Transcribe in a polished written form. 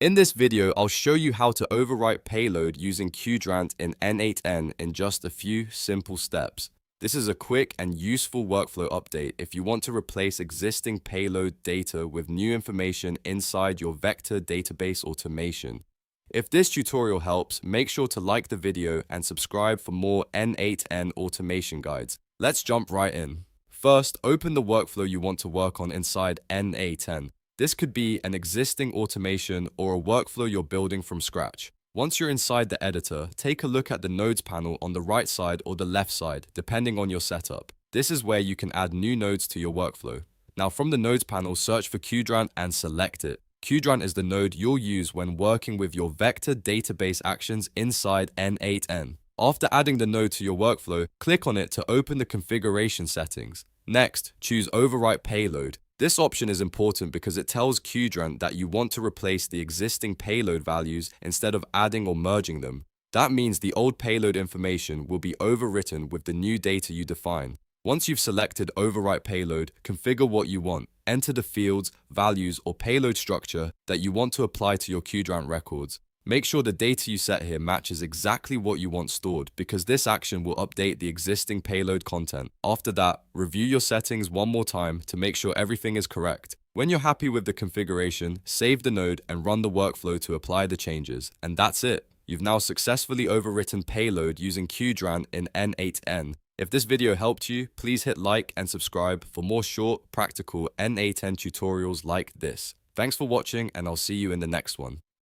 In this video, I'll show you how to overwrite payload using Qdrant in N8n in just a few simple steps. This is a quick and useful workflow update if you want to replace existing payload data with new information inside your vector database automation. If this tutorial helps, make sure to like the video and subscribe for more N8n automation guides. Let's jump right in. First, open the workflow you want to work on inside N8n. This could be an existing automation or a workflow you're building from scratch. Once you're inside the editor, take a look at the nodes panel on the right side or the left side, depending on your setup. This is where you can add new nodes to your workflow. Now from the nodes panel, search for Qdrant and select it. Qdrant is the node you'll use when working with your vector database actions inside N8n. After adding the node to your workflow, click on it to open the configuration settings. Next, choose Overwrite Payload. This option is important because it tells Qdrant that you want to replace the existing payload values instead of adding or merging them. That means the old payload information will be overwritten with the new data you define. Once you've selected Overwrite Payload, configure what you want. Enter the fields, values, or payload structure that you want to apply to your Qdrant records. Make sure the data you set here matches exactly what you want stored, because this action will update the existing payload content. After that, review your settings one more time to make sure everything is correct. When you're happy with the configuration, save the node and run the workflow to apply the changes. And that's it. You've now successfully overwritten payload using Qdrant in N8n. If this video helped you, please hit like and subscribe for more short, practical N8n tutorials like this. Thanks for watching, and I'll see you in the next one.